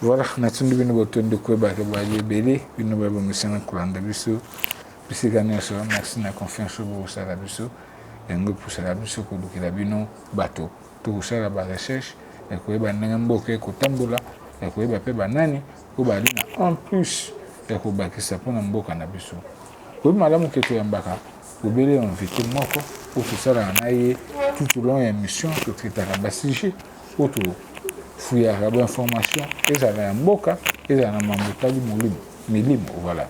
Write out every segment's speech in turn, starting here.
Voilà, natundu bino botondo kweba ke baye belé bino babo misana kulanda biso bisigana so merci na confiance bo sala biso yango pusala biso ko dukela bino bato to sala ba recherche e ko eba ndenge mboke ko tambola e ko eba pe banani ko bali na en plus e ko bakisa pona mboka na biso ko malamu ke to yambaka ko belé invité moko ko sala na ye tout au long ya mission to traitera ba sujet auto fouiller la bonne information et ça va en boca et ça n'a pas de milimo voilà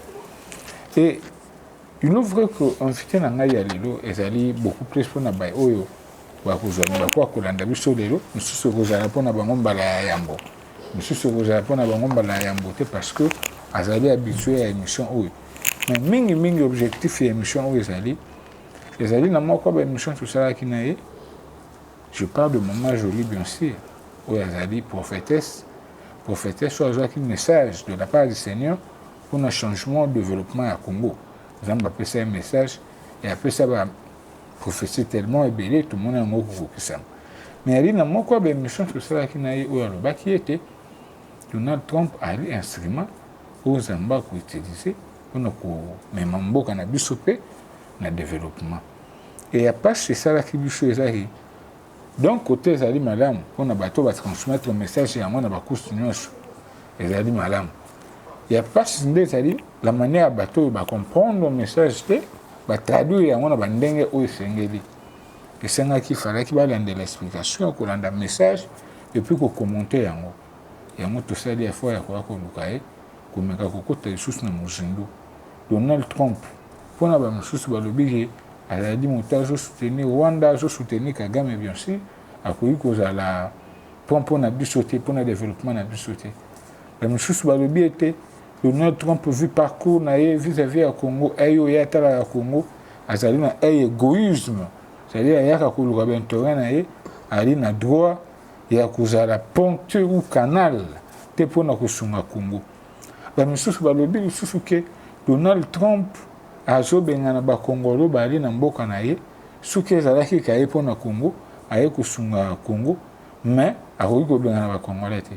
et il est vrai que en fait na ngai ya lelo ezali beaucoup plus pour na bai oyo ba kuzana ba kwa kulanda biso lelo mususu kozala pona bango mbala ya yambo mususu kozala pona bango mbala ya yambo te parce que azali habitué à émission oyo mais mingi objectif ya émission oyo ezali na moko ba émission tout ça qui na ye je parle de Maman Jolie bien sûr où elle prophétesse soit un message de la part du Seigneur pour un changement de développement à Congo. Nous avons appelé ça un message et après ça va prophétie tellement ébélé tout le monde a un mot pour ça. Mais il y a un mot quoi ben mission tout ça qui n'a eu où qui était Donald Trump a eu un instrument aux Zamba qu'on utilisait pour nous même en beau qu'on a bisopé dans le développement. Et après c'est ça là qui lui choisit. Donc côté ezali madame on a bateau va transmettre le message à moi na ba cousinage ezali madame il y a pas ezali la manière bateau va comprendre le message te va traduire on a ba ndenge o esengeli esenga ki fala ki ba lande l'explication ko landa message et puis ko commenter yango tout ça il faut ya ko lukae ko meka ko kota lisusu na muzindo Donald Trump pona ba mususu ba lobige elle a dit montage soutenir Rwanda soutenir Kagame bien sûr à cause à la pompe na bisoté pour le développement na bisoté la monsieur balobi était Donald Trump vu parcours na vis-à-vis à Congo ayo ya tala à Congo azali na égoïsme c'est-à-dire ya ka kuluka bentora na ali na droit ya kuza la ponte ou canal te pona kusunga Congo la monsieur balobi lisusu ke Donald Trump azobengana ba Congolo bali na mboka na ye suki ezalaki kaye pona Congo aye kusunga Congo mais akoki kobengana ba Congolais te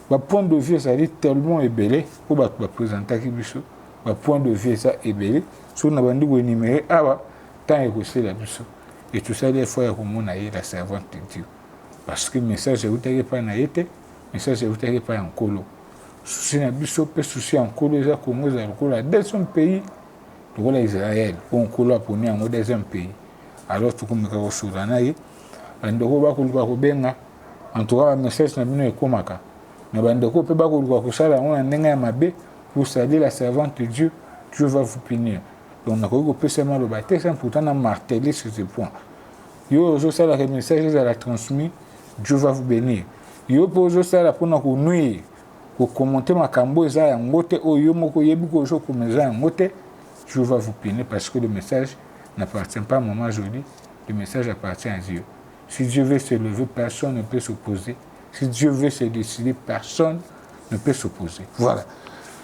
ba point de vue ezali tellement ébélé po bato bapresentaki biso ba point de vue eza ébélé so na bandi koenumere awa tant ekosela biso et tout ça des fois ya komona ye la servante de Dieu parce que message eutaki epai na ye te message eutaki epai ya nkolo susi na biso mpe susi ya nkolo eza Congo eza lokola deuxième pays lokola Israël po nkolo aponi yango deuxième pays alors tokomeka kosola na ye bandeko bakoluka kobenga en tout cas bamessage na bino ekomaka mais bandeko mpe bakoluka kosala yango na ndenge ya mabe pour saluer la servante de Dieu Dieu va vous punir donc nakoki kopesa maloba te sans pourtant na marteler sur ce point yo ozosalaka message ezala transmis Dieu va vous bénir yo mpe ozosala mpona konuire kokommente makambo eza yango te oyo yo moko oyebi ko ozokoma eza yango te Dieu va vous punir parce que le message n'appartient pas à Maman Jolie, le message appartient à Dieu. Si Dieu veut se lever, personne ne peut s'opposer. Si Dieu veut se décider, personne ne peut s'opposer. Voilà.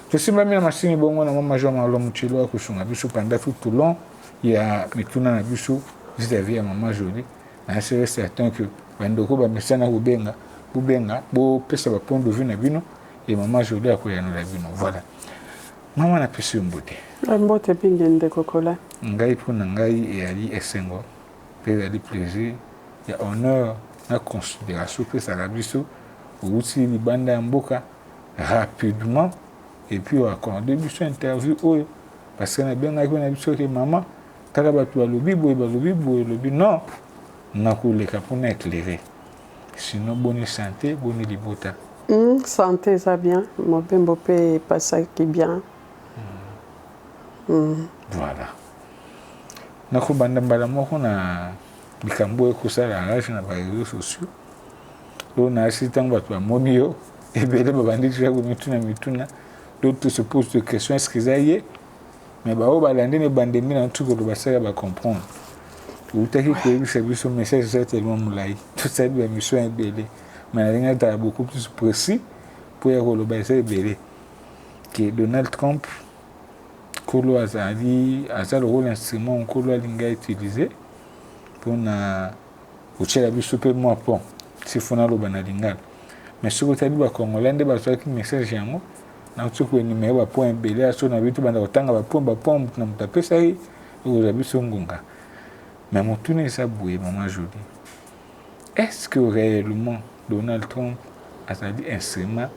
Je suis même machine bon na Maman Jolie na lomuchelo akusunga biso pendant tout le long il y a mituna na biso vis-à-vis à Maman Jolie. Na c'est certain que bandoko ba mesana kubenga bo pesa ba point de vue na bino et Maman Jolie akoyana na bino. Voilà. Maman na pesi mbote. Mbote pingende kokola. Ngai pona ngai eyali esengo pe ezali plaisir ya honneur na considération pe ça la biso outi libanda ya mboka rapidement et puis accorder biso interview oyo parce que na bengaki na biso ke maman kaka bato balobi boye lobi non nakoleka mpona éclairer sinon bonne santé bonne libota santé ça bien mobembo pe pasaki bien voilà nakobanda mbala moko na bikambo ekosala arrage na baréseaux sociaux oyo naasi ntango bato bamoni yo ebele babandi tya mituna d'autres se posent de questions est-ce que eza ye mais baoyo balandi ne bandembi na ntukolo basala bacomprendre outaki koyebisa biso message eza tellement molai tosali bamission ebele mais nalingi atala beaucoup plus précis mpo ya koloba eza ebele ke Donald Trump kolo azali aza lokola instrument nkolo alingi autilize mpona kotiela biso mpe mwa pont si fona aloba na lingala mais soki otali bacongolais nde bazwaki message yango na soki enumere bapoint ebele aso na bitu banda kotanga bapoint motu na moto apesaki okozwa biso ngonga. Mais motuna eza boye Maman Jolie, est-ce que réellement Donald Trump azali instrument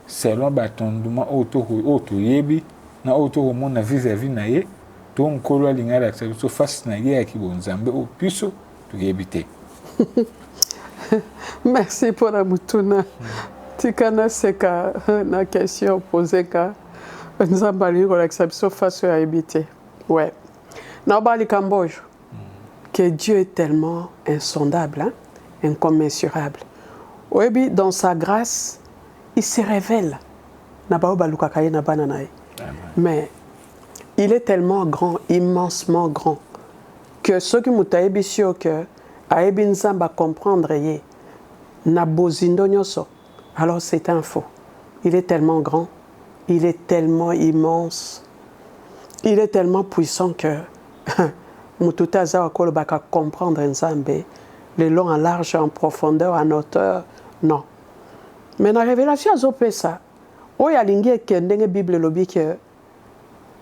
selon batondement oyo toyebi na oyo tokomona vis-à-vis na ye to nkolo alingi alakisa biso face na ye ya kibonzambe oyo biso toyebi te? Merci pour la mutuna. Tikana seka na question posée ka nzambali relaxa biso face à habiter. Ouais. Na bali Cambodge. Que Dieu est tellement insondable, hein? Incommensurable. Oui, dans sa grâce, il se révèle. Mais il est tellement grand, immensement grand, que ceux qui m'ont dit que Aebin Zamba comprendre, alors c'est un faux. Il est tellement grand, il est tellement immense, il est tellement puissant que Mututa Zawa Kolobaka comprendre Nzambe, le long, en large, en profondeur, en hauteur, non. Mais dans la révélation, il ça. Il y a une Bible lobby que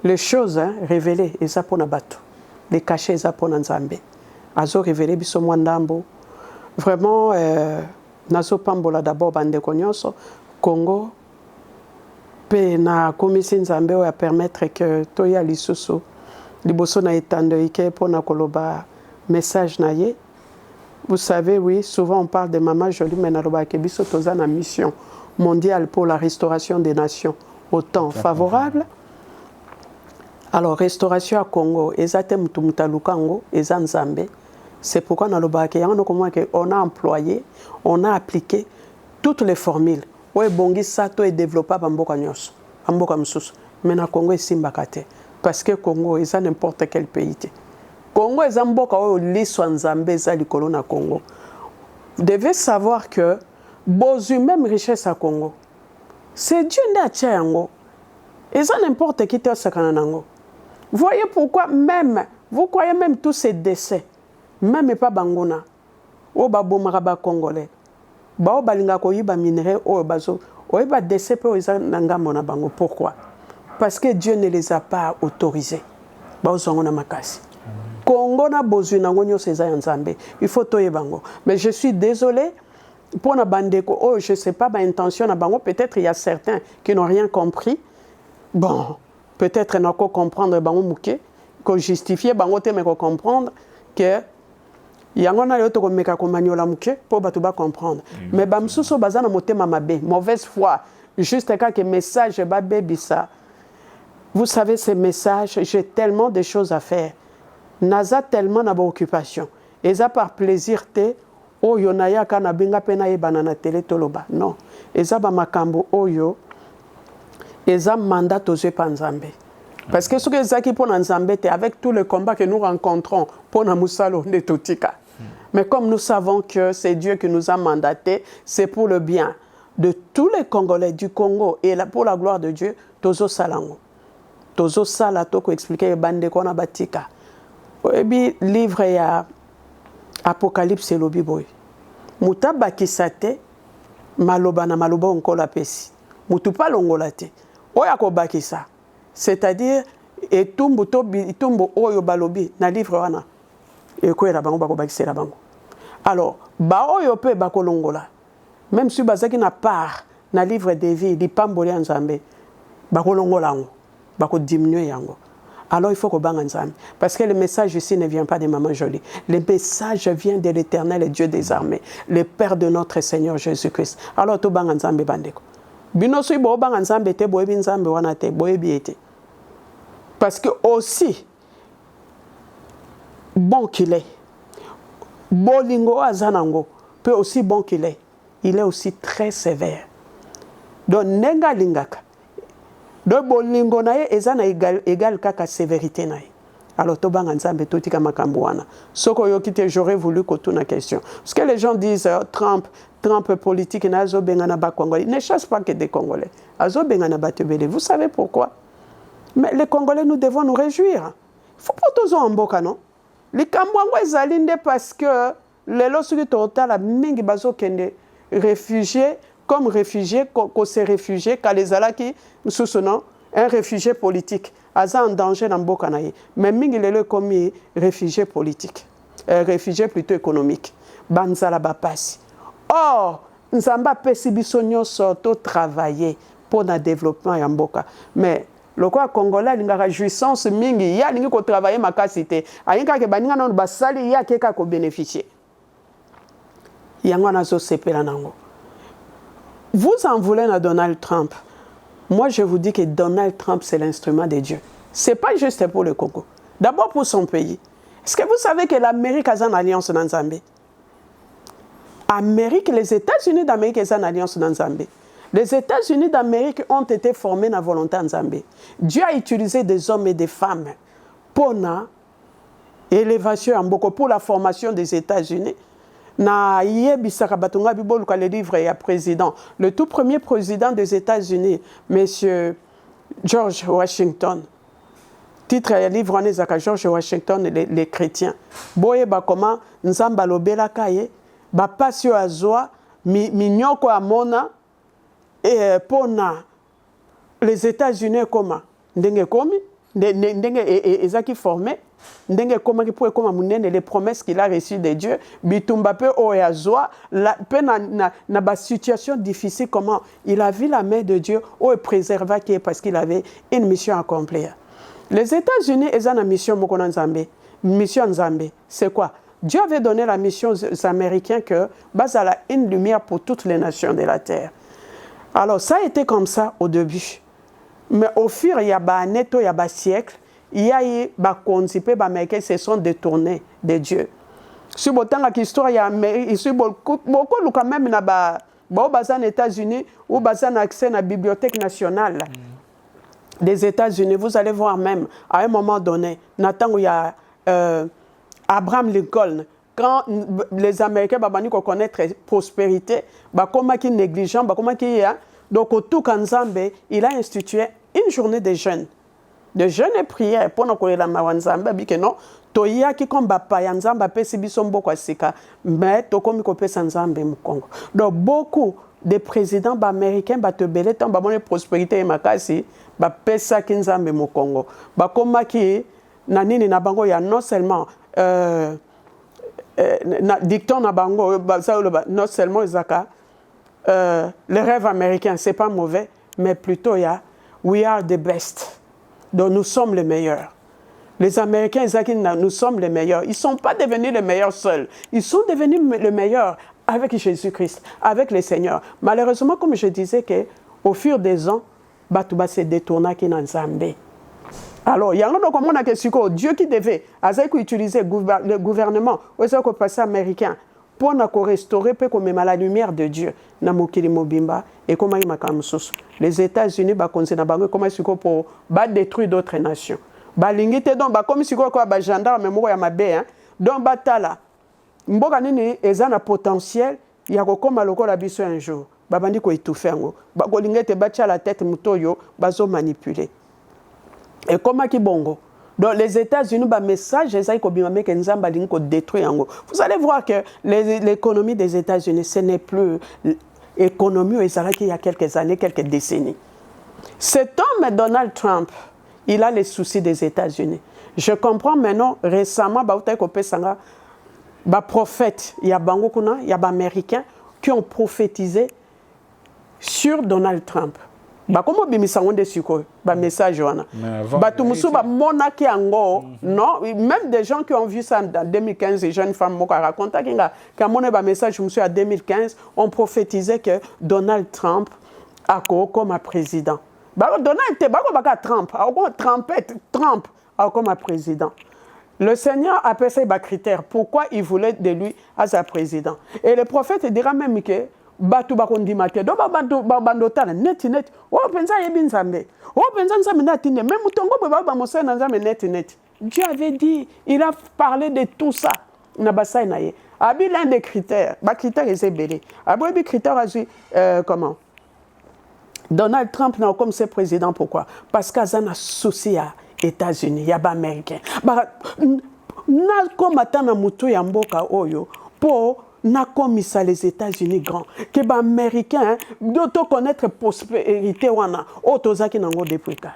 les choses révélées, ils sont pour Nabato. Les cachets, ils sont pour Nzambe. Azo révélé biso mwandambo. Vraiment, nazo pambola d'abord bande konyoso Congo. Pe na komisi Nzambe wa permettre que toya lisusu liboso na etando ike pour na koloba message na ye. Vous savez, oui, souvent on parle de Maman Jolie, mais naloba ke biso toza na mission mondiale pour la restauration des nations au temps favorable. Alors, restauration à Congo, ezate mutumuta lukango, eza Nzambe. C'est pourquoi naloba ke on a employé, on a appliqué toutes les formules. Ouais, bongi sato et développé bamboka nyos, bamboka msusu. Mais na Congo esimbaka te, parce que Congo eza n'importe quel pays te. Congo eza mboka oyo liswa Nzambe eza likolo na Congo. Vous devez savoir que bozu même richesse à Congo, c'est Dieu nde atia yango. Eza n'importe qui te sakana nango. Voyez pourquoi même, vous croyez même tous ces décès, même pas bangona, o babomaka ba congolais, ba o balinga ko yiba minerai o bazo, o ba décès pe o eza nangamo na bango. Pourquoi? Parce que Dieu ne les a pas autorisés. Ba o zongo na makasi. Congo na bozu nango nyo seza ya Nzambe. Il faut toye bango. Mais je suis désolé pour na bandeko, oh je sais pas ma intention na bango, peut-être il y a certains qui n'ont rien compris. Bon, peut-être n'a pas comprendre bango muke, ko justifier bango te mais ko comprendre que yango na yoto ko meka ko maniola muke pour batu ba comprendre. Mais bamsuso bazana motema mabe, mauvaise foi, juste quand que message ba bebisa. Vous savez ces messages, j'ai tellement de choses à faire. Naza tellement na ba occupation. Et ça par plaisir te oyo na ya kana binga pena ye banana télé toloba. Non. Et ça ba makambo oyo eza mandat aux Nzambe. Parce que ce que Zaki pour Nzambe, avec tous les combats que nous rencontrons pour Namusalo de Totika. Mais comme nous savons que c'est Dieu qui nous a mandatés, c'est pour le bien de tous les Congolais du Congo et pour la gloire de Dieu, Tozo Salango. Tozo Sala, Toko expliquer Bande Kona Batika. Et puis, livre ya Apocalypse et Lobiboy. Mutaba Kisate, Maloba na Maloba Onkola Pesi. Mutupa Longolate. Oya ko bakisa, c'est-à-dire etumbu to itumbu oyo balobi na livre wana ekwera bango bako bakisela bango. Alors ba oyo pe bako longola, même si bazaki na part na livre de vie di pamboli ya Nzambe bako longola yango bako diminuer yango. Alors il faut ko banga Nzambe parce que le message ici ne vient pas de Maman Jolie. Le message vient de l'Éternel et Dieu des armées, le Père de notre Seigneur Jésus-Christ. Alors to banga Nzambe bandeko. Binoso ibo banga Nzambe te boyebi Nzambe wana te boyebi ete. Parce que aussi bon qu'il est, bolingo azanango peut aussi bon qu'il est, il est aussi très sévère. Donc nenga lingaka. Donc bolingo na ye ezana égal kaka sévérité na ye. Alors to banga Nzambe totika makambo wana. Soko yo kite j'aurais voulu que tout na question. Parce que les gens disent Trump politique nazo bengana ba Congolais. Il ne chasse pas que des Congolais. Azo bengana ba tebele. Vous savez pourquoi? Mais les Congolais, nous devons nous réjouir. Il faut pas tous en mboka, non? Les Kambouangwa ezalinde parce que les losuki total a mingi bazo kende réfugiés comme réfugié, qu'on s'est réfugié, quand les alaki, sous ce nom, un réfugié politique. Aza en danger dans Bokanaye. Mais mingi lelo comme réfugié politique. Réfugié plutôt économique. Banzala bapasi. Or, Nzamba pesi bisonyo sorto travailler pour le développement ya mboka. Mais le quoi congolais linga jouissance mingi ya lingi ko travailler makasité. Ayinga ke baninga non basali ya keka ko bénéficier. Yango nazo sepela nango. Vous en voulez à Donald Trump. Moi, je vous dis que Donald Trump, c'est l'instrument de Dieu. Ce n'est pas juste pour le Congo. D'abord pour son pays. Est-ce que vous savez que l'Amérique a une alliance dans Zambie? Les États-Unis d'Amérique ont une alliance dans Zambie. Les États-Unis d'Amérique ont été formés dans la volonté en Zambie. Dieu a utilisé des hommes et des femmes pour l'élévation en Boko, pour la formation des États-Unis. Na yebisaka batunga bibolu ka le livre ya président, le tout premier président des États-Unis, monsieur George Washington. Titre ya livre on ezaka George Washington les chrétiens. Boye ba comment nzamba lobela kaye ba pasio azwa minyoko amona et pona les États-Unis comment ndenge komi ndenge ezaki formé ndenge comment pour comment munene les promesses qu'il a reçues de Dieu bitumba pe oyazwa la pe na ba situation difficile comment il a vu la main de Dieu ou préserva qui parce qu'il avait une mission à accomplir. Les États-Unis ils ont une mission mokona Nzambe mission Nzambe c'est quoi? Dieu avait donné la mission aux Américains que bazala une lumière pour toutes les nations de la terre. Alors ça a été comme ça au début. Mais au fur et à mesure, siècle, il y a eu des se sont détournés de Dieu. Si vous avez une histoire, il y a beaucoup quand même aux États-Unis ou aux accès à la bibliothèque nationale des États-Unis. Vous allez voir même, à un moment donné, Nathan, il y a Abraham Lincoln. Quand les Américains connaissent la prospérité, comment ils négligent, comment ils donc, au tout Kanzambe, il a institué une journée de jeûne. De jeûne et prière pour nous connaître la Mawanzambe, que non, Toya qui comme Bapa Yanzamba pesi bisombo kwa sika, mais to comme kopé Sanzambe Mukongo. Donc, beaucoup de présidents américains te belé tant bonne prospérité et makasi, ba pesa kinzambe Mukongo. Ba koma ki nanini na bango ya non seulement dicton na bango non seulement Zaka. Les rêves américains, ce n'est pas mauvais, mais plutôt, il y a we are the best. Donc, nous sommes les meilleurs. Les Américains, nous sommes les meilleurs. Ils ne sont pas devenus les meilleurs seuls. Ils sont devenus les meilleurs avec Jésus-Christ, avec le Seigneur. Malheureusement, comme je disais, au fur des ans, Batouba s'est détourné qui dans Zambie. Alors, il y a un que Dieu qui devait utiliser le gouvernement, le passé américain, pour restaurer la lumière de Dieu na mokili mobimba et comment il les États-Unis comment pour détruire d'autres nations balingite donc comme si quoi gendarme moko ya mabe donc batala mboka nini ezana potentiel ya kokoma lokola biso un jour babandi ko étouffer ngo bakolingete batcha la tête mutoyo bazo manipuler et comment ki bongo. Donc les États-Unis, le message, détruire. Vous allez voir que l'économie des États-Unis, ce n'est plus l'économie il y a quelques années, quelques décennies. Cet homme, Donald Trump, il a les soucis des États-Unis. Je comprends maintenant, récemment, les prophètes, il y a des Américains qui ont prophétisé sur Donald Trump. Comment bimisango de suko ba message wana batumusu ba monaki ango non même des gens qui ont vu ça en 2015 des jeunes femmes moka raconta kinga kamone ba message monsieur à 2015 on prophétisait que Donald Trump a comme président Donald te baka Trump Trump comme président. Le Seigneur a passé des critères pourquoi il voulait de lui à sa président et le prophète dira même que batu bakondimate do bandotana net o penza yebi nzambe o penza nzambe natine même mutongo ba mosana nzambe net Dieu avait dit, il a parlé de tout ça na basai na ye abi l'un des critères ba critères est belé abi bi critères comment Donald Trump na comme c'est président pourquoi parce qu'azana souci à États-Unis ya ba américain ba na comme atana mutu ya mboka oyo pour nakomisa les États-Unis grands que les Américains doivent connaître prospérité wana o tozaki nango depuis kala.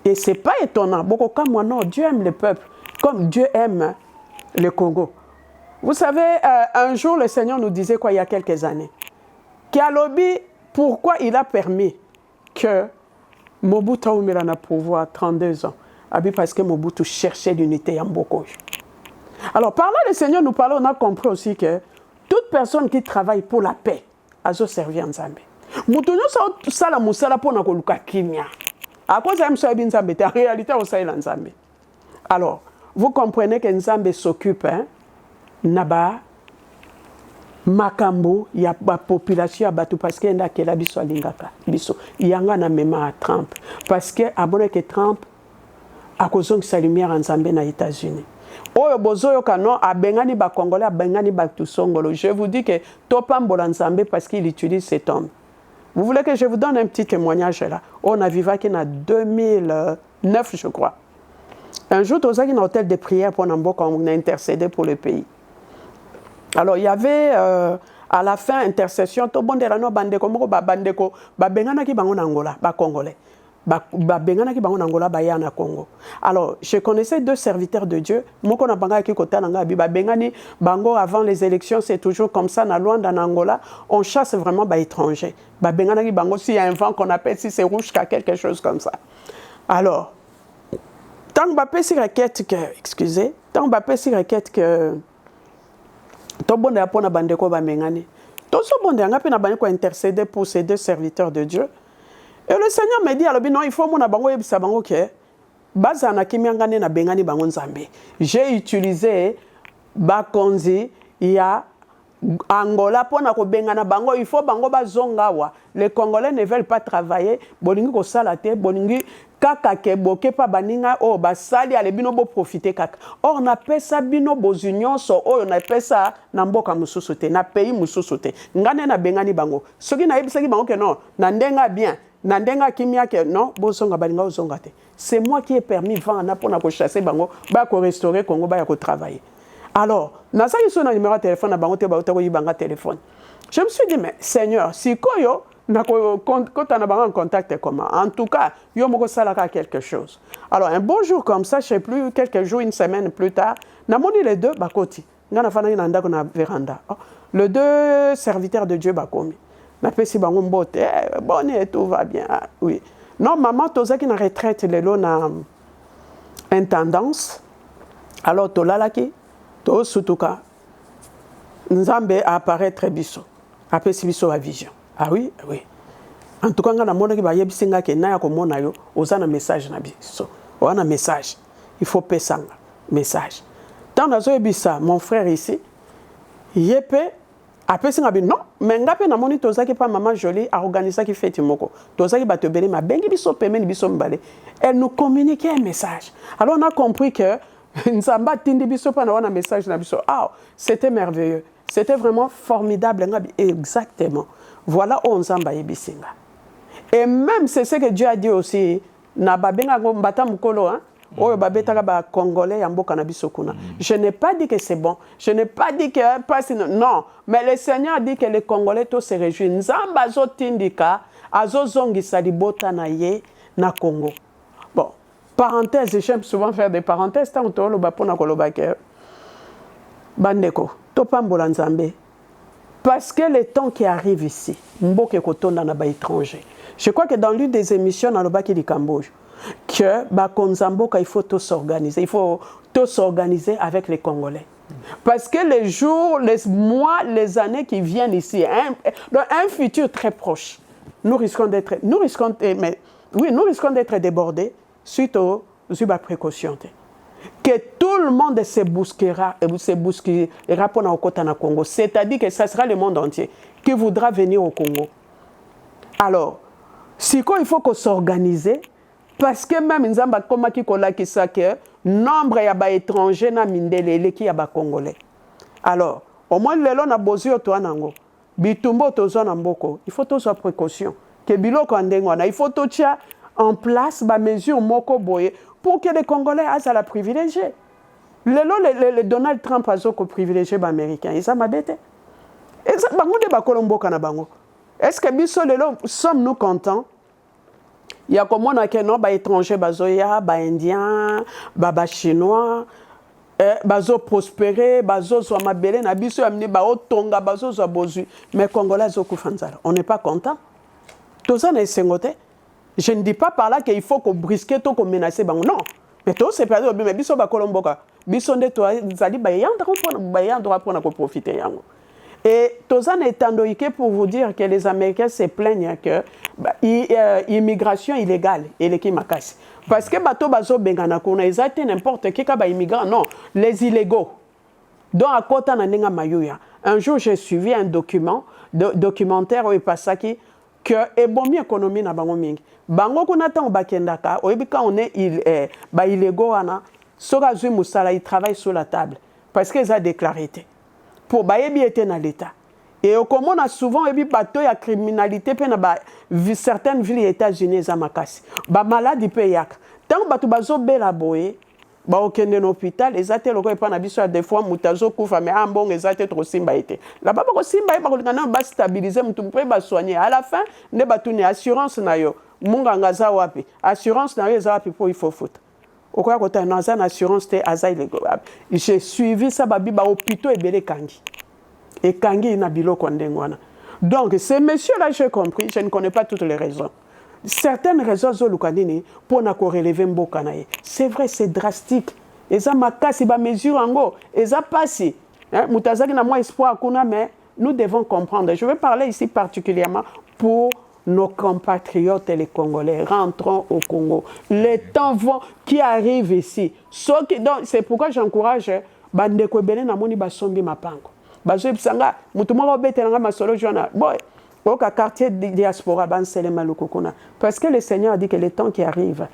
Et c'est pas étonnant. Beaucoup comme moi non, Dieu aime le peuple comme Dieu aime le Congo. Vous savez, un jour le Seigneur nous disait quoi il y a quelques années. Kialobi, pourquoi il a permis que Mobutu Umela na pouvoir 32 ans? Parce que Mobutu cherchait l'unité en Mboko. Alors, par là, le Seigneur nous parlait, on a compris aussi que toute personne qui travaille pour la paix a servi en Zambie. Moutonyo sa la musala pour na koluka kimia. À cause de ça, en réalité, on sait l'Nzambé. Alors, vous comprenez que Nzambé s'occupe, hein, naba makambo ya ba population ya batu parce que ndakela biso alingaka biso yanga na mema à Trump parce que abone que Trump a kozong sa lumière en Zambie na États-Unis. Oyo bozoyo kano abengani ba congolais abengani ba tusongolo. Je vous dis que topambola Nzambé parce qu'il utilise cet homme. Vous voulez que je vous donne un petit témoignage là? On a vécu en 2009 je crois. Un jour, on a un hôtel de prière pour Namboka, on a intercédé pour le pays. Alors, il y avait à la fin intercession, tout le monde est là, bandeko, bengana ki bango Angola, congolais. Bengana ki bango Angola, na Congo. Alors, je connaissais deux serviteurs de Dieu. Moko na banga ki kota nanga bi bengani bango avant les élections, c'est toujours comme ça na loin dans Angola, on chasse vraiment étrangers. Bengana ki bango s'il y a un vent qu'on appelle si c'est rouge quelque chose comme ça. Alors, tant que Mbappé s'y requête que, excusez, tant que Mbappé s'y requête que tout le monde a pour na bandeko ba mengani. Tout ce monde a pe na bandeko intercéder pour ces deux serviteurs de Dieu. Et le Seigneur me dit alors non, il faut mon bango yebisa bango que baza na kimiangane na bengani bango Nzambe. J'ai utilisé bakonzi ya Angola pour na ko bengana bango, il faut bango bazongawa. Les Congolais ne veulent pas travailler, bolingi ko salate, bolingi kaka ke boke pa baninga o basali ale bino bo profiter kaka. Or on appelle ça bino bozunion so o on appelle ça na mboka mususu te, na pays mususu te. Ngane na bengani bango. Soki na yebisaki bango ke non, na ndenga bien, na ndenga kimia ke non, bozonga balinga ozonga te. C'est moi qui ai permis vent na pour na ko chasser bango, ba ko restaurer Congo ba ya ko travailler. Alors, na sa yiso na numéro de téléphone na bango te ba ko yibanga téléphone. Je me suis dit mais Seigneur, si koyo quand on a en contact comment? En tout cas, il y a quelque chose. Alors, un beau jour comme ça, je ne sais plus, quelques jours, une semaine plus tard, on a les deux bakoti. On a fait une véranda. Les deux serviteurs de Dieu bakomi. On a fait si bango mbote, bon et tout va bien. Oui. Non, maman, toza qui na retraite les lots na intendance. Alors, to lalaki, to sutuka. Nzambe apparaît très biso. Après si biso la vision. Ah oui, oui. En tout cas, on a mon qui va y avoir que na ko mona yo, ozana message na biso. On a message. Il faut pesanga message. Tant nazo ebisa mon frère ici, yepé après singa bi non, mais ngape na moni tozaki pa maman jolie a organisé qui fête moko. Tozaki ba te beli ma bengi biso pemeni biso mbale. Elle nous communiquait un message. Alors on a compris que nzamba tindi biso pa na wana message na biso. Ah, c'était merveilleux. C'était vraiment formidable ngabi exactement. Voilà où on s'en et même c'est ce que Dieu a dit aussi na babenga mbata mukolo hein oyo babetaka ba congolais ya mboka na biso kuna. Je n'ai pas dit que c'est bon, je n'ai pas dit que pas non, mais le Seigneur a dit que les Congolais tous se réjouissent. Nzamba zo tindika azo zongisa libota na ye na Congo. Bon, parenthèse, j'aime souvent faire des parenthèses tant to lo ba pona koloba ke bandeko to pambola Nzambe. Parce que le temps qui arrive ici, mboke kotonda na ba étranger. Je crois que dans l'une des émissions dans le Baki du Cambodge, que ba konzamboka il faut tous s'organiser, il faut tous s'organiser avec les Congolais. Parce que les jours, les mois, les années qui viennent ici, dans un futur très proche, nous risquons d'être débordés suite aux précautions. Que tout le monde se bousquera pour na okota na Congo. C'est-à-dire que ça sera le monde entier qui voudra venir au Congo. Alors, si il faut qu'on s'organise, parce que même Nzamba koma ki kola ki sa que nombre ya ba étrangers na mindelele ki ya ba congolais. Alors, au moins lelo na bozio to anango. Bitumbo tozo na mboko, il faut tous précaution. Que biloko andengo na, il faut tout tia en place ba mesure moko boye pour que les Congolais aient à la privilégier. le Donald Trump a privilégié les Américains. Ils ont bête. Et ça, est-ce que biso lelo sommes-nous contents? Il y a comme on a que non, étrangers, bazoya, indien, chinois, bazo prospérer, bazo soit mabélé, na biso amni tonga, bazo soit bozu. Mais Congolais zo kufanzala. On n'est pas content. Tout ça n'est sengoté. Je ne dis pas par là qu'il faut qu'on brisque tout, qu'on menace bango. Non. Mais tout c'est pas mais biso ba kolomboka. Biso nde to zali droit pour profiter yango. Et tout ça est endoïqué pour vous dire que les Américains se plaignent que immigration illégale et les kimakasi. Parce que bateau bazo bengana kuna ils ont n'importe qui ba immigrant non, les illégaux. Donc à côté na ninga mayuya. Un jour j'ai suivi un documentaire où il passe qui que ebomi économie na bango mingi. Bango kuna tan bakendaka, oyebika on est illégaux ana soka zui musala il travaille sur la table parce qu'ils ont déclaré pour bayebi était dans l'état et comme on a souvent ebi bateau ya criminalité pe na certaines villes des États-Unis za makasi ba maladie pe yak tant bato bazo bela boye ba okende na hôpital ezate loko epa na biso des fois mutazo kufa mais ambong ezate trop simba été là-bas ba ko simba ba ko ngana ba stabiliser mutu pe ba soigner à la fin ne batu ni assurance na yo munga ngaza wapi assurance na yo za wapi pour il faut foutre. Au quoi côté dans une assurance té azaï j'ai suivi ça babi ba hôpitaux et belé kangi et kangi na biloko ndengwana. Donc ces messieurs là j'ai compris, je ne connais pas toutes les raisons. Certaines raisons zo lukanini pour na ko relever mboka na ye. C'est vrai, c'est drastique. Et ça makasi ba mesure ango et ça passé. Hein mutazaki na moi espoir kuna mais nous devons comprendre. Je vais parler ici particulièrement pour nos compatriotes et les Congolais. Rentrons au Congo. Les temps vont qui arrivent ici. C'est pourquoi j'encourage bandeko bele na moni basombi mapango. Bazo bisanga mutumwa obetelanga masolo jona. Boy, au quartier diaspora bansele malukukuna. Parce que le Seigneur a dit que les temps qui arrivent,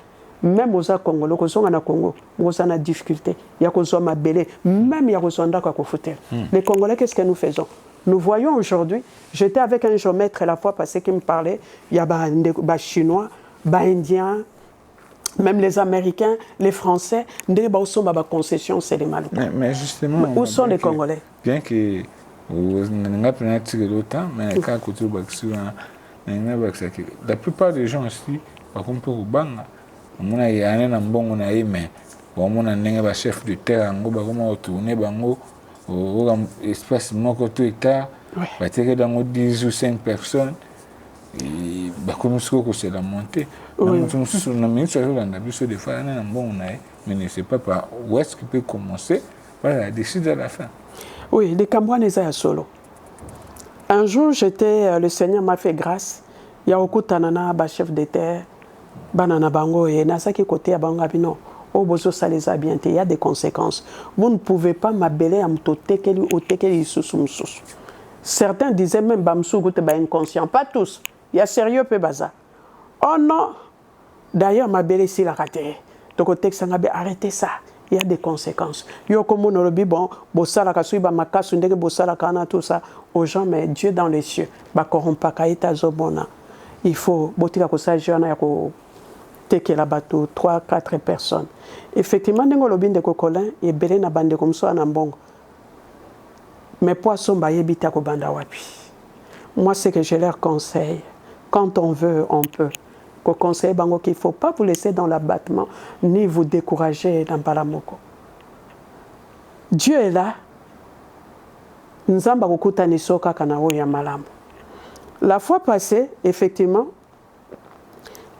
même aux Congolais, aux na Congo, aux na difficulté, il y a aux mabele, même il y a aux ndaka ko fouter. Les Congolais, qu'est-ce que nous faisons? Nous voyons aujourd'hui, j'étais avec un géomètre la fois passée qui me parlait, il y a des Chinois, des Indiens, même les Américains, les Français, des concessions, c'est les Malouks. Mais justement, où sont les Congolais? Bien que la plupart des gens ici, il y a un bon mais on chef de terre, au espace moko to état bateke dans 10 ou 5 personnes et comme ce que c'est la montée donc nous na ministre de biso de faire un bon mais ne sait pas par où est-ce qu'il peut commencer voilà décider à la fin. Oui, les Cambouanais à solo. Un jour le Seigneur m'a fait grâce, il y a beaucoup tanana ba chef de terre banana bango et na saki côté à bango abino. Il y a des conséquences. Vous ne pouvez pas m'abeler à m'totekeli ou tekeli sous. Certains disaient même Bamsou goûte inconscient. Pas tous. Il y a sérieux peu bazar. Oh non. D'ailleurs, m'abeler si la raté. Donc arrêtez ça. Il y a des conséquences. Yo comme on le dit bon, bossala kasui ba makasu ndenge bossala kana tout ça aux gens mais Dieu dans les cieux. Ba corrompa kaita zobona. Il faut botika ko sa jeune ya ko teke la bateau 3-4 personnes. Effectivement, nous avons des cocolins et belé na bande comme ça en mbongo. Mais poisson ba yebita ko banda wapi. Moi, c'est que je leur conseille. Quand on veut, on peut. Ko conseille bango qu'il faut pas vous laisser dans l'abattement ni vous décourager dans palamoko. Dieu est là. Nzamba kokuta ni soka kana o ya malamu. La fois passée, effectivement,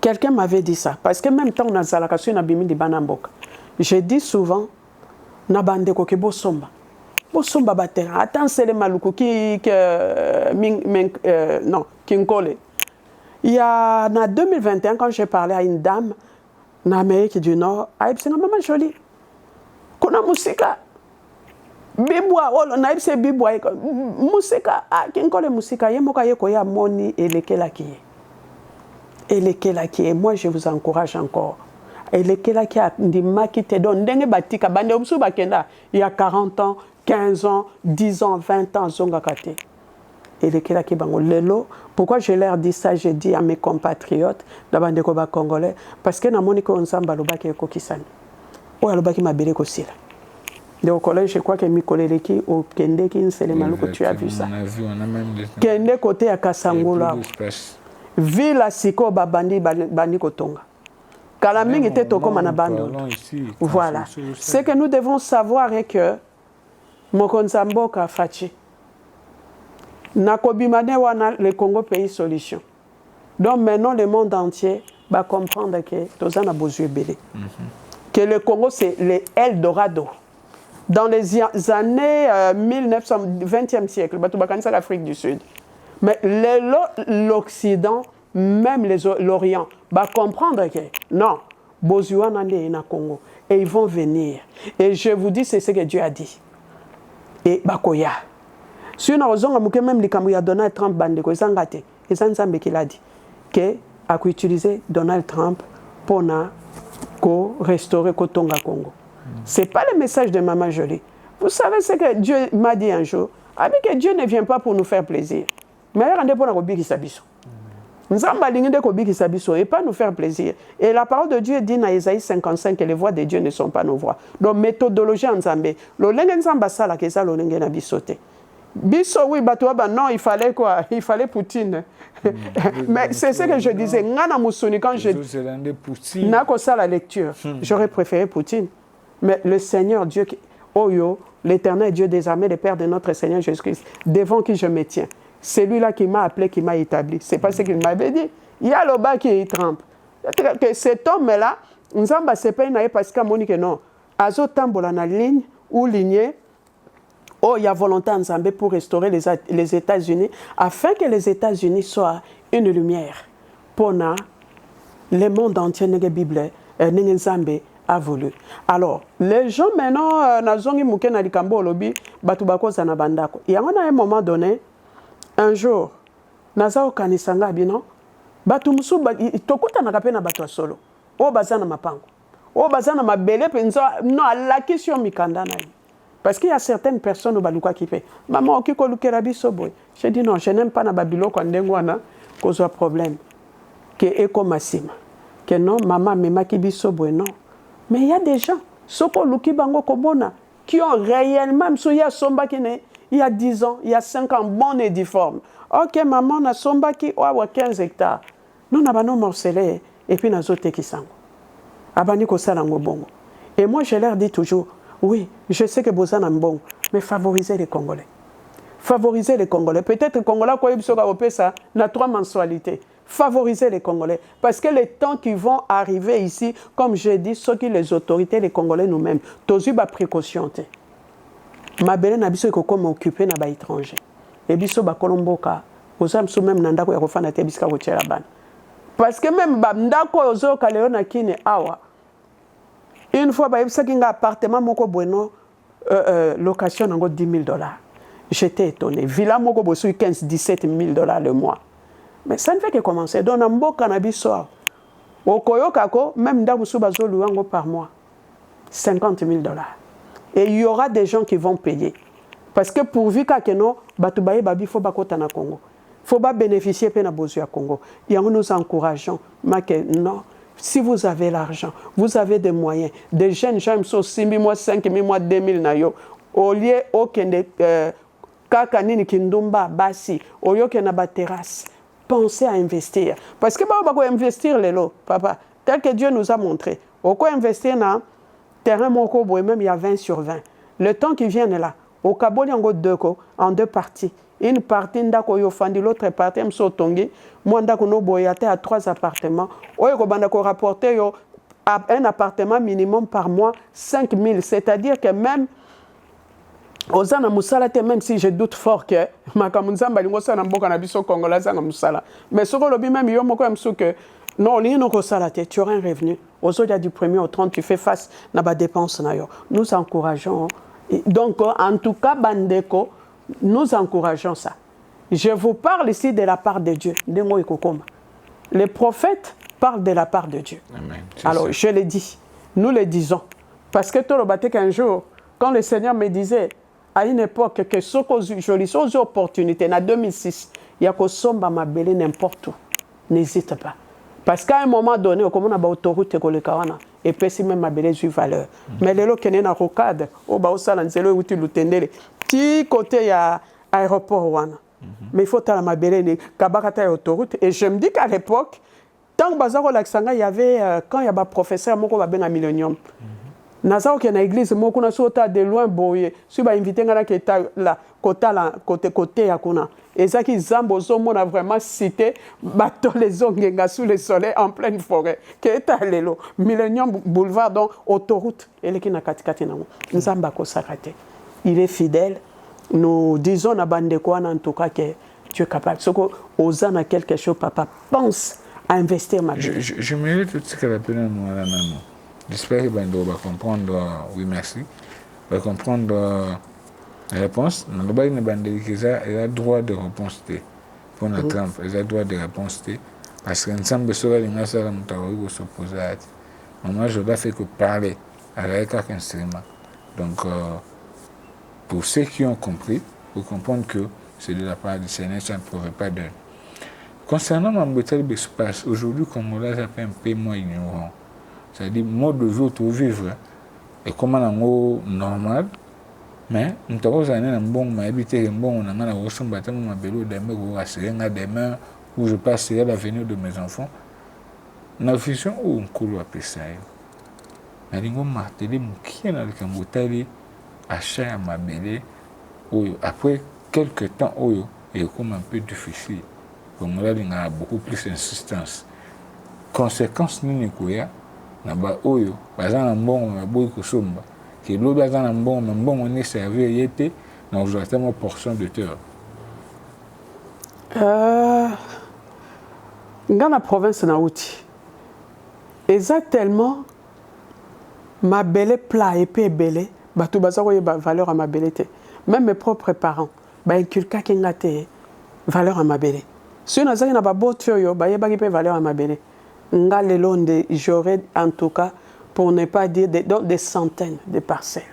quelqu'un m'avait dit ça. Parce que même temps, on a zalakassu na bimi di banamboka. Je dis souvent, na bande ko ke bosomba. Bosomba batera. Attends, c'est les maluku qui Kinkole. Il y a, en 2021, quand j'ai parlé à une dame, en Amérique du Nord, elle dit, maman jolie. Kuna musika. Bibwa, naïbse bibwa. Musika, Kinkole musika. Yemoka yeko ya moni elekela kiye. Et moi je vous encourage encore. Et les qui a dit qui te donne ndenge batika bande omsu bakenda il y a 40 ans, 15 ans, 10 ans, 20 ans zonga kate. Et les qui bango lelo pourquoi je leur dis ça, je dis à mes compatriotes la bande ko ba congolais parce que na moni ko nsamba lobaki ko kisani. O lobaki mabele ko sila. au collège, je crois que Mikoleleki au Kende qui c'est les malouko, tu as vu ça. On a même Kende côté à Kassangola. Ville à Siko bandi kotonga. Kalaming était au comme Anabando. Voilà. Ce que nous devons savoir est que Mokonzamboka Fachi. Nakobimane wana le Congo pays solution. Donc maintenant le monde entier va comprendre que Tozana Bozué Belé. Que le Congo c'est le Eldorado. Dans les années 1920e siècle, c'est l'Afrique du Sud. Mais l'Occident, même l'Orient, va comprendre que non, Bozué est na Congo. Et ils vont venir. Et je vous dis, c'est ce que Dieu a dit. Et Bakoya. Si on a même les Donald Trump bandeko ezangate ezanzambe qui l'a dit que a utiliser Donald Trump pour restaurer Kotonga Congo. C'est pas le message de Maman Jolie. Vous savez ce que Dieu m'a dit un jour, avec que Dieu ne vient pas pour nous faire plaisir. Mais il pour nous sabiso. Et pas nous faire plaisir. Et la parole de Dieu dit dans Isaïe 55 que les voix de Dieu ne sont pas nos voix. Donc méthodologie en Zambé, le lengen Zamba sala que ça le lengen a bisoté. Bisso, oui, non, il fallait quoi? Il fallait Poutine. Mais c'est ce que je disais. Quand je n'a que ça la lecture, j'aurais préféré Poutine. Mais le Seigneur Dieu, l'Éternel Dieu des armées, le Père de notre Seigneur Jésus-Christ, devant qui je me tiens, c'est lui-là qui m'a appelé, qui m'a établi. C'est pas ce qu'il m'avait dit. Il y a le bas qui trempe. Que cet homme-là, nous avons pas parce que non. Azo tambola na ligne ou lignée. Oh, il y a volonté en Zambie pour restaurer les États-Unis, afin que les États-Unis soient une lumière pour le monde entier, la Bible, Zambie a voulu. Alors, les gens maintenant, il y a un moment donné, un jour, Nazao Kanisanga Bino, Batumusu, Tokuta Nakapena Batwa Solo, O Bazana Mapango, O Bazana Mabele, non, la question Mikandana. Parce qu'il y a certaines personnes au Balouka qui fait maman, qui kolukerabi soboy. Je dis non, je n'aime pas na babilo quand ndengwana cause un problème. Que eko massima. Que non, maman, mema ki bisoboy, non. Mais il y a des gens, soko luki bango kobona, qui ont réellement, il y a somba qui ne, il y a 10 ans, il y a 5 ans, bon et difforme. Ok, maman, na somba qui a 15 hectares. Nous n'avons pas morcelé, et puis nous avons qui sango. Abani ko salango bongo. Et moi, je leur dis toujours, oui, je sais que Bozan est bon, mais favorisez les Congolais. Favorisez les Congolais. Peut-être que les Congolais, quand ils sont ça, n'a 3 mensualités. Favorisez les Congolais. Parce que les temps qui vont arriver ici, comme je dis, ceux qui les autorités, les Congolais nous-mêmes, tous eu ba précaution. Ma belle n'a biso comme occupé na ba étranger. Et biso ba kolomboka, Bozan sou même nandako ya kofana te biska ko tchela ban. Parce que même ba ndako ozo kaleo na kine awa. Une fois, il y a un appartement, location, $10 000. J'étais étonné. Villa, 15-17 000 $ le mois. Mais ça ne fait que commencer. Donc, on a un cannabis soir. Au Koyokako, même dans le par mois, $50 000. Et il y aura des gens qui vont payer. Parce que pourvu que non, il faut pas Congo. Il faut pas bénéficier de la Congo. Et nous encourageons. Non. Si vous avez l'argent, vous avez des moyens, des jeunes gens sont 6 000 mois, 5 000 mois, 2 000 nayo, au lieu aucun kakanini kindumba basi, au lieu qu'il y ait une terrasse, pensez à investir. Parce que vous pouvez investir les lots, papa, tel que Dieu nous a montré. Au quoi investir dans terrain moko même il y a 20 sur 20. Le temps qui vient est là. Au Cabo il y a en 2 parties. Une partie ndako yofandi, l'autre partie msotongi. Moi ndako no boyate à 3 appartements. Oyo bandako rapporter yo un appartement minimum par mois 5 000. C'est-à-dire que même Ozana musala te, même si je doute fort que makamunzamba lingo sana mboka na biso congolais zanga musala. Mais soko lobi même yo moko mso que non lino ko sala te, tu auras un revenu. Aujourd'hui du 1er au 30 tu fais face na ba dépense na yo. Nous encourageons. Donc en tout cas bandeko, nous encourageons ça. Je vous parle ici de la part de Dieu. Les prophètes parlent de la part de Dieu. Amen. Alors, je le dis. Nous le disons. Parce que tout le bâté qu'un jour, quand le Seigneur me disait, à une époque, que ce que j'ai aux opportunités, en 2006, il y a que somba ma belle n'importe où. N'hésite pas. Parce qu'à un moment donné, comme on a autoroute et et puis même mabele ju valeur mais lelo kene na rocade o ba osala nzelo uti lutendele ti côté ya aéroport wana mais il faut tala mabele ni kabaka ta autoroute et je me dis qu'à l'époque tant que bazako laksanga il y avait quand il y a ba professeur moko ba benga Millennium nazao ke na église moko na sota de loin boye si ba invité ngana ke ta la côté ya kuna ezaki zambo zomona vraiment cité bato les ongenga sous le soleil en pleine forêt ke eta lelo Millennium boulevard donc autoroute eleki na katikati nango nzamba ko sakate il est fidèle nous disons na bande ko en tout cas que tu es capable soko ozana quelque chose papa pense à investir ma vie je mérite tout ce que la peine nous la nano. J'espère que Bando va comprendre, oui merci, va comprendre la réponse. Dans le bas de Bando, il a le droit de réponse pour notre Trump, il a le droit de réponse parce qu'ensemble, ce soir, il y a ça, il s'opposer à ça. Moi, je ne vais faire que parler avec un instrument. Donc, pour ceux qui ont compris, il faut comprendre que c'est de la part du Seigneur, ça ne provient pas d'eux. Concernant ma méthode d'espace, aujourd'hui, comme on l'a appelé un peu moins ignorant, c'est-à-dire mode de vie tout vivre et comment on est normal mais nous avons un bon m'habiter un bon on a un ressource bâtiment ma bélo demain ou assurer demain où je passerai l'avenir de mes enfants na vision où on coule après ça mais les gens martelé qui est dans le cambotali achat à ma belle après quelques temps et comme un peu difficile comme là il y a beaucoup plus d'insistance conséquences ni quoi na ba oyo bazana mbongo na boyi kosomba ke lo bazana mbongo ne servir yete na exactement portion de terre ngana province na uti exactement ma belle plat et peu belle batu bazako yeba valeur à ma belle te même mes propres parents ba inculka kengate valeur à ma belle si on a zaki na ba boto yo ba yeba ki pe valeur à ma belle j'aurais en tout cas, pour ne pas dire des centaines de parcelles.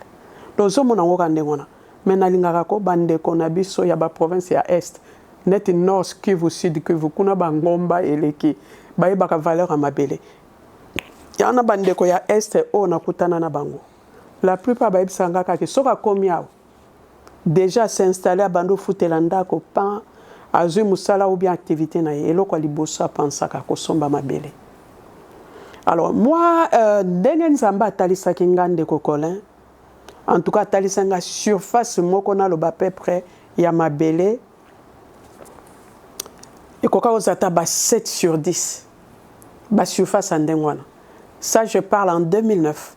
Donc, ce mon ango kandengona. Mais na lingarako bande konabiso ya ba province ya est. Net nord Kivu sud Kivu kuna bangomba eleki. Ba yeba valeur à mabele. Ya na bande ko ya est o na kutana na bango. La plupart ba yebsanga ka ke soka komiao. Déjà s'installer à bando futelanda ko pan azui musala ou bien activité na eloko liboso pensaka ko somba mabele. Alors, moi, Dengen Zamba Talisaki Ngande Kokolin, en tout cas, Talisanga surface, moi, qu'on a le bas peu près, il y a ma belle. Et Koka Ozata, 7 sur 10. Bas surface en Dengwana. Ça, je parle en 2009.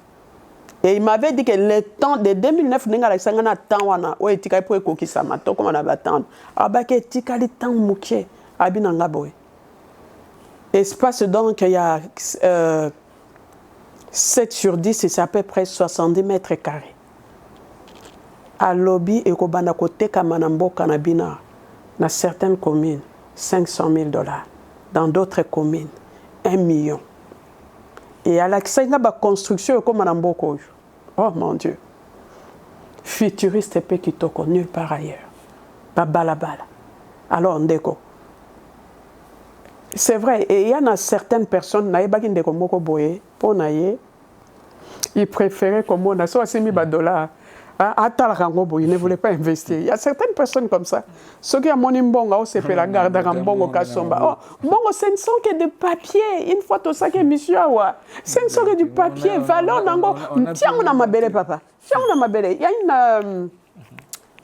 Et il m'avait dit que le temps de 2009, il y a un temps où il y a un temps où il y a un temps où il y a un temps où il y a un temps où il y a un temps. Espace donc, il y a 7 sur 10, et c'est à peu près 70 mètres carrés. À Lobby et Kobana Kote Kamanambo Kanabina, dans certaines communes, 500 000 $. Dans d'autres communes, 1 million. Et à la construction, comme Manambo Koyo. Oh mon Dieu. Futuriste et Kitoko, nulle part ailleurs. Babalabala. Alors, Ndeko. C'est vrai, et il y en a certaines personnes, ils préféraient comme on a soit $6 000, ils ne voulaient pas investir. Il y a certaines personnes comme ça. Ceux qui ont mon imbonga, c'est fait la garde à Mbongo Kasomba. Oh, Mbongo, ce ne sont que de papier. Une fois tout ça qui est mission, ce ne sont que du papier. Valeur nango. Tiens, on a ma belle papa. Tiens, on a ma belle. Il y a une.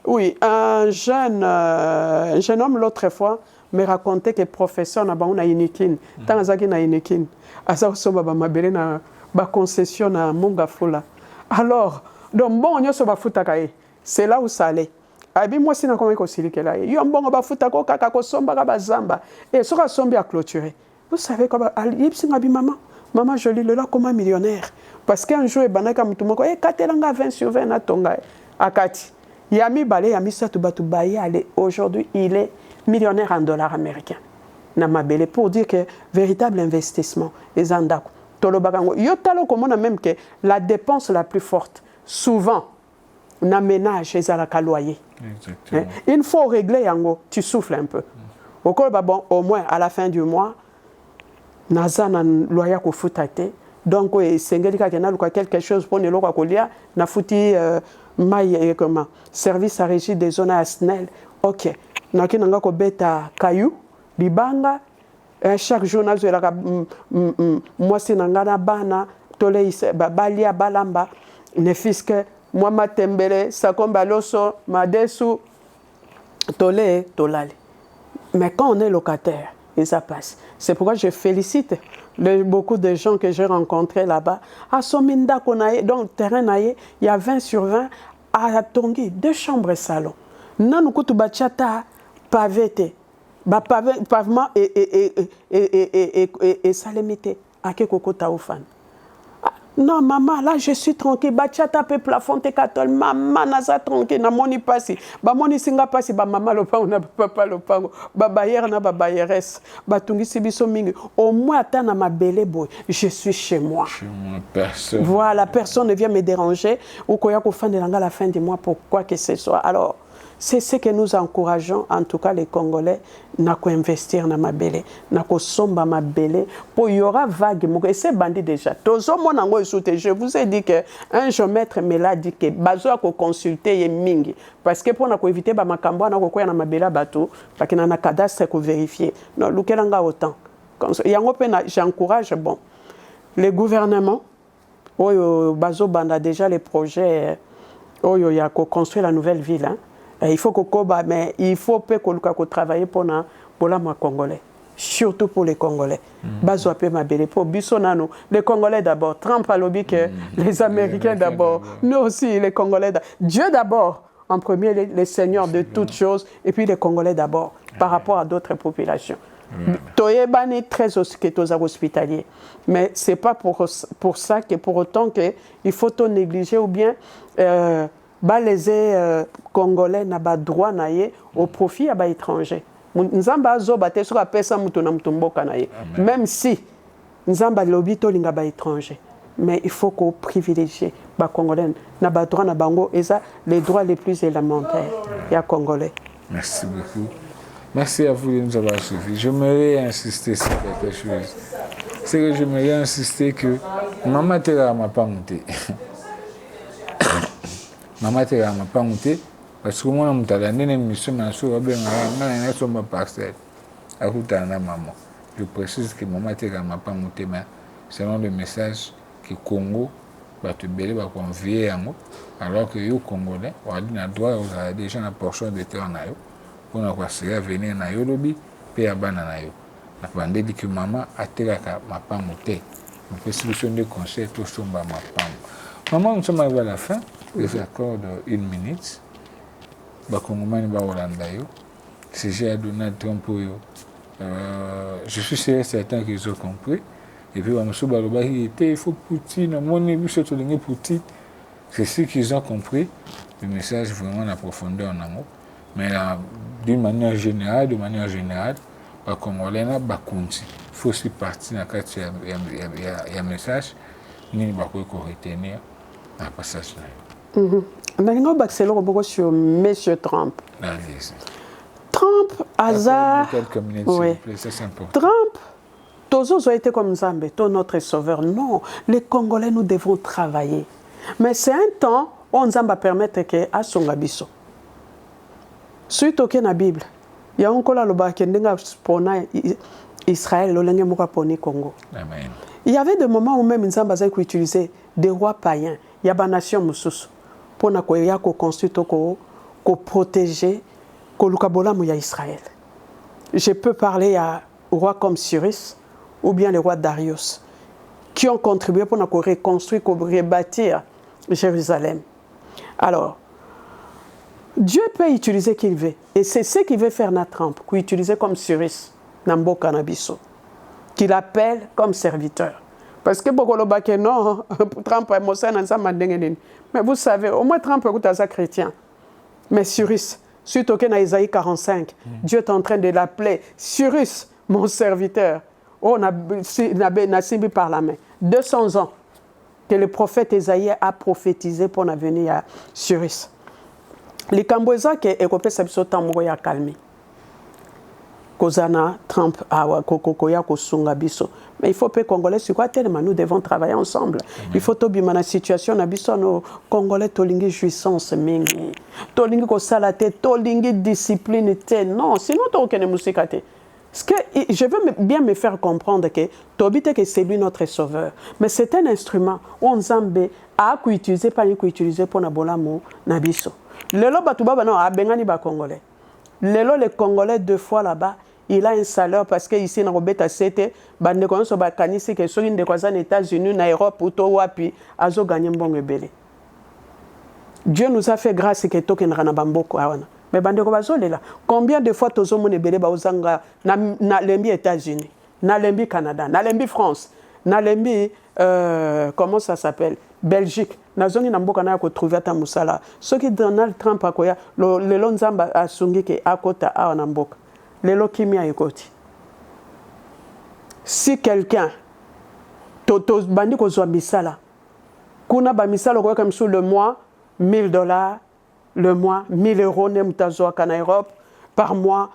Oui, un jeune homme l'autre fois me racontait que professeur na bango na Inikin, tanzaki na Inikin, asa soba ba mabele na ba concession na Mongafula. Alors, donc bon on so ba futaka e, c'est là où ça allait. Abi moi sina comment ko silikela e. Yo mbongo ba futako kaka ko somba ka bazamba. Et so ka sombi a clôturer. Vous savez comment yipsi ngabi maman jolie le là comme millionnaire parce qu'un jour banaka mutumoko e katelanga 20 sur 20 na tonga akati. Yami balé yami satu batu baye allez aujourd'hui il est millionnaire en dollars américains. Namabele pour dire que véritable investissement les andako. Tolobagango yotalo comme on a même que la dépense la plus forte souvent na ménage les alaka loyer. Exactement. Il faut régler yango, tu souffles un peu. Au bon au moins à la fin du mois nazana loyer ko futate donc esengeli kaka naluka quelque chose mpona eloko ya kolia nafuti mai comment service à régie des zones ya SNEL. Ok, naki nanga kobeta kayu libanga chaque jour nazwelaka mwasi na nga na bana tole balia balamba ne fiske mwa matembele sakomba loso madesu tole tolali. Mais quand on est locataire, et ça passe. C'est pourquoi je félicite beaucoup de gens que j'ai rencontrés là-bas. À Sominda, donc terrain, il y a 20 sur 20. À Tongi, 2 chambres et salon. Nanukutu bachata pavete. Pavement et salemité. À Kekoko Taoufan. Non, maman, là, je suis tranquille. Bachata pe plafond te katol. Maman, naza tranquille. Na moni pasi. Ba moni singa pasi. Ba maman lopango na papa lopango. Ba bayer na ba bayeres. Ba tungi sibiso mingi. Au moins, attends na ma belle boy. Je suis chez moi. Chez moi, personne. Voilà, personne ne vient me déranger. Ou koya ko fin de l'anga à la fin du mois pour quoi que ce soit. Alors, c'est ce que nous encourageons, en tout cas les Congolais, n'a qu'à investir dans ma belle, n'a qu'à somba ma belle, pour y aura vague. Et c'est bandit déjà. Je vous ai dit qu'un géomètre me l'a dit que besoin de consulter mingi. Parce que pour éviter ma cambo, on a quoi dans ma belle bateau, parce qu'il y a un cadastre pour vérifier. Non, l'oukelanga autant. J'encourage, bon, les gouvernements, Bazo Banda déjà les projets, il y a construire la nouvelle ville. Hein. Il faut mais il faut que travailler pour les Congolais, surtout pour les Congolais. Pour les Congolais d'abord. Trump a lobby que les Américains d'abord. Nous aussi, les Congolais d'abord. Dieu d'abord, en premier, les seigneurs de toutes choses, et puis les Congolais d'abord, par rapport à d'autres populations. Toyebani est très hospitalier. Mais ce n'est pas pour ça que pour autant qu'il faut tout négliger ou bien les Congolais n'ont pas droit au profit à l'étranger. Même si nous avons lobby à l'étranger. Mais il faut qu'on privilégie les Congolais. Nous avons droit à les droits les plus élémentaires. Il y a Congolais. Merci beaucoup. Merci à vous de nous avoir suivis. J'aimerais insister sur quelque chose. C'est que j'aimerais insister que Maman Terra m'a pas monté. Maman Terra m'a pas monté parce que moi, je suis allé mission sur ma parcelle. Je précise que Maman Terra m'a pas monté, mais selon le message que Congo va te béler, va convier alors que les Congolais, on a droit à déjà une portion de terre. Pour venir na yolobi pe abana na yo na pande dit que maman atelaka mapa monté on peut solution de conseil tout somba mapa maman nous sommes arrivés à la fin des accords de 1 minute ba kongomani ba Holanda yo c'est j'ai Donald Trump yo je suis certain qu'ils ont compris et puis on se baloba il faut Poutine mon biso to lingi Poutine c'est ce qu'ils ont compris le message vraiment en profondeur en amour. Mais d'une manière générale, les Congolais n'ont pas compris. Il faut aussi partir dans il y a un message, nous ne pouvons pas retenir un passage. Nous avons accéléré beaucoup sur M. Trump. Trump, hasard. Oui. C'est important. Trump, tous ont été comme Zambé, tous notre sauveur. Non, les Congolais, nous devons travailler. Mais c'est un temps où on va permettre que à son abisso. Suite au la Bible, il y a encore la loba qui est Israël, le Congo. Amen. Il y avait des moments où même Nzamba qui utilisait des rois païens. Il y a des nations mususu pour construire, pour protéger, Israël. Je peux parler à rois comme Cyrus ou bien les rois Darius qui ont contribué pour reconstruire, pour rebâtir Jérusalem. Alors, Dieu peut utiliser qu'il veut. Et c'est ce qu'il veut faire na Trump, qu'il utilise comme Cyrus, Nambo Canabiso, qu'il appelle comme serviteur. Parce que non, Trump est mon mais vous savez, au moins Trump est un chrétien. Mais Cyrus, suite au Isaïe 45, Dieu est en train de l'appeler Cyrus, mon serviteur. Oh, Nassibi par la main. 200 ans que le prophète Isaïe a prophétisé pour l'avenir à Cyrus. Les Cambodgiens qui ont calmé. Kozana, Trump, Kokoya, Kosunga, Biso. Mais il faut que les Congolais, c'est quoi tellement nous devons travailler ensemble. Il faut que la situation, nos Congolais, tolingi jouissance, mingi. Tolingi kosalate, tolingi discipline, non, sinon, tu n'as aucune musique. Parce que je veux bien me faire comprendre que Tobite que c'est lui notre sauveur. Mais c'est un instrument où on zambe a utilisé pas ni utiliser pour nabolamo nabiso. Lelo batubaba non a bengani ba Congolais. Lelo les Congolais 2 fois là-bas, il a un salaire parce que ici na robeta c'était bande ko so ba kanisi que soki ndeko za États-Unis na Europe ou to wapi azo gagner mbongo ebele. Dieu nous a fait grâce que token rana bamboko awana. Mais bandeko bazolela combien de fois tozo mone belé ba ozanga na lembi États-Unis, na lembi Canada, na lembi France, na lembi comment ça s'appelle Belgique. Nazongi na mboka na ko trouver ta musala. Soki Donald Trump akoya le lonzamba asungi ke akota a na mboka. Lelo kimia ekoti. Si quelqu'un bandi ko zwa misala. Kuna ba misala ko comme sur le mois $1000 le mois, 1000 euros, en Europe, par mois,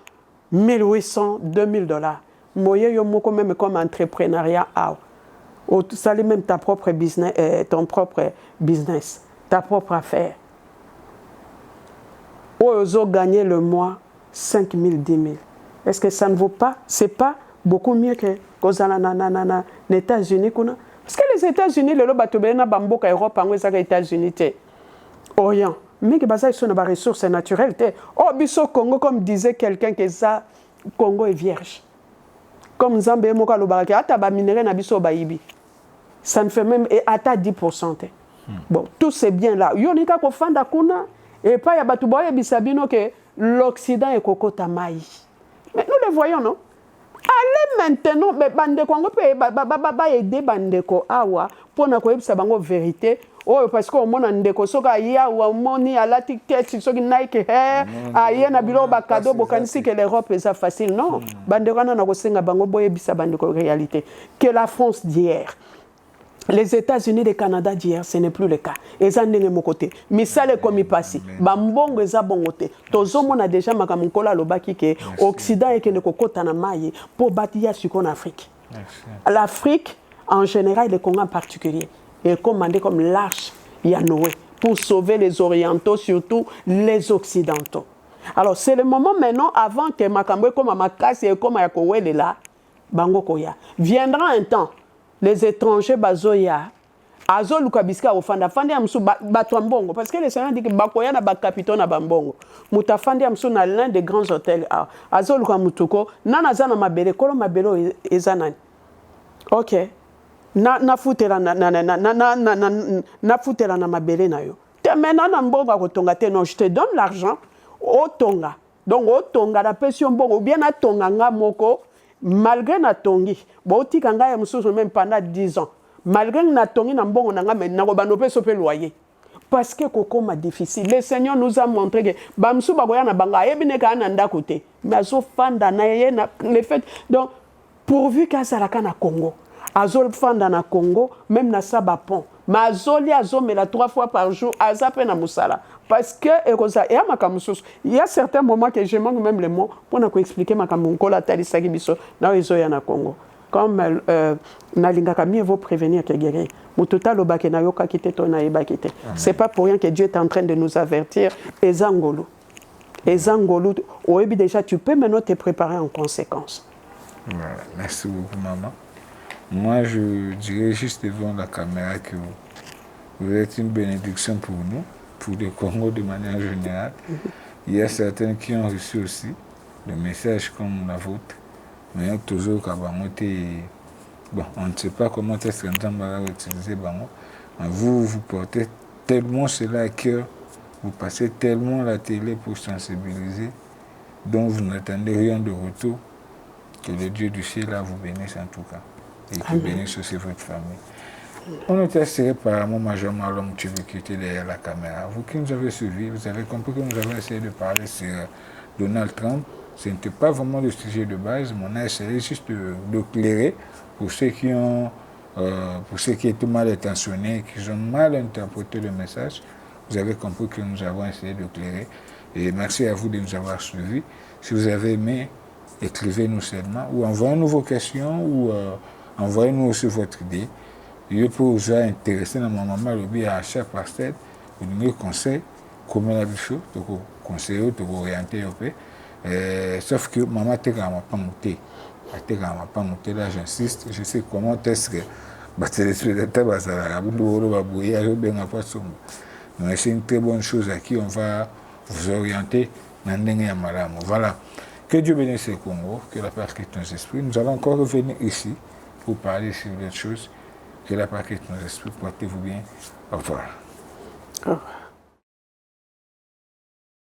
1800, $2000. Moye yo moko même comme entrepreneuriat, ça même ta propre business, ton propre business, ta propre affaire. Ozo gagner le mois 5 000, 10 000. Est-ce que ça ne vaut pas? C'est pas beaucoup mieux que les États-Unis. Parce que les États-Unis, le batobena bamboka Europe, en les États-Unis, Orient. Mais que basa sont des ressources naturelles. Oh, biso Congo, comme disait quelqu'un que ça, Congo est vierge. Comme Zambé Moka Lobarake, ata ba minerai na biso ba ibi. Ça ne fait même ata 10%. Bon, tous ces biens-là. Yonika ko fanda kuna et pas ya batu boye bisabino que l'Occident est kokota mai. Mais nous le voyons, non? Allez maintenant, mais bande Congo peut aider bande ko awa pour na ko yebisa bango vérité. Oh, parce qu'on m'a dit que soka ya ou moni à la tête soki Nike hair aye na bilo ba cadeau bokanisi que l'Europe est facile non bandekana na ko senga bango boye bisa bandeko réalité que la France d'hier les États-Unis et le Canada d'hier ce n'est plus le cas eza ndenge mokote misale komi pasi bambongo eza bongote tozomo na déjà makamunkola lobaki ke Occident et que ne kokota na maye pour bâtir sur en Afrique. L'Afrique en général et le Congo en particulier est commandé comme l'arche Yanoé pour sauver les orientaux, surtout les occidentaux. Alors c'est le moment maintenant avant que Makambwe comme Makasi et comme Yakowele là, Bango Koya. Viendra un temps, les étrangers bazoya, Azo Lukabiska au Fanda, Fandi Amsou Batwambongo, parce que les Seigneurs disent que Bakoya na Bakapito na Bambongo. Muta Fandi Amsou na l'un des grands hôtels. Azo Lukamutuko, Nanazana Mabele, Kolo Mabelo Ezanan. Ok. Na futela na mabele na yo. Te maintenant na mbongo kotonga te non, je te donne l'argent au tonga. Donc au tonga la pension bongo ou bien na tonga nga moko malgré na tongi. Bo tika nga ya mususu même pendant 10 ans. Malgré na tongi na mbongo na nga mais na ko banope sope loyer. Parce que koko ma difficile. Le Seigneur nous a montré que bamsu bakoya na banga yebine ka na ndakote. Mais azo fanda na ye na le fait donc pourvu qu'azalaka na Congo. Azol fanda na Congo, même na Sabapon. Mais azoli azomela 3 fois par jour, azape na musala. Parce que, il y a certains moments que je manque même les mots pour nous expliquer ma kamunkola tali sagibiso na ezoya na Congo. Comme nalingaka mieux vaut prévenir que guérir. Mututa lobake na yoka kite to na eba kite. C'est pas pour rien que Dieu est en train de nous avertir. Ezangolo. Ezangolo, oebi déjà tu peux maintenant te préparer en conséquence. Voilà. Merci beaucoup maman. Moi, je dirais juste devant la caméra que vous êtes une bénédiction pour nous, pour le Congo de manière générale. Il y a certains qui ont reçu aussi le message comme la vôtre, mais il y a toujours qu'à bon, on ne sait pas comment est-ce qu'on va utiliser Bango. Vous portez tellement cela à cœur, vous passez tellement la télé pour sensibiliser, dont vous n'attendez rien de retour, que le Dieu du ciel là vous bénisse en tout cas. Et qui bénisse aussi votre famille. On était assuré par mon major Marlon qui était derrière la caméra. Vous qui nous avez suivis, vous avez compris que nous avons essayé de parler sur Donald Trump. Ce n'était pas vraiment le sujet de base, mais on a essayé juste de clairer pour ceux qui étaient mal intentionnés, qui ont mal interprété le message. Vous avez compris que nous avons essayé de clairer. Et merci à vous de nous avoir suivis. Si vous avez aimé, écrivez-nous seulement, ou envoyez-nous vos questions, ou envoyez-nous aussi votre idée. Je peux vous intéresser dans mon maman, à chaque parcelle, vous donnez conseil, comment la chose, vous conseillez, vous orientez un peu. Sauf que maman, t'es quand même pas monté. Là, j'insiste, je sais comment est-ce que c'est une très bonne chose à qui on va vous orienter. Voilà. Que Dieu bénisse le Congo, que la paix quitte nos esprits. Nous allons encore revenir ici pour parler sur d'autres choses. Que la paix quitte nos esprits. Portez-vous bien. Au revoir. Au revoir.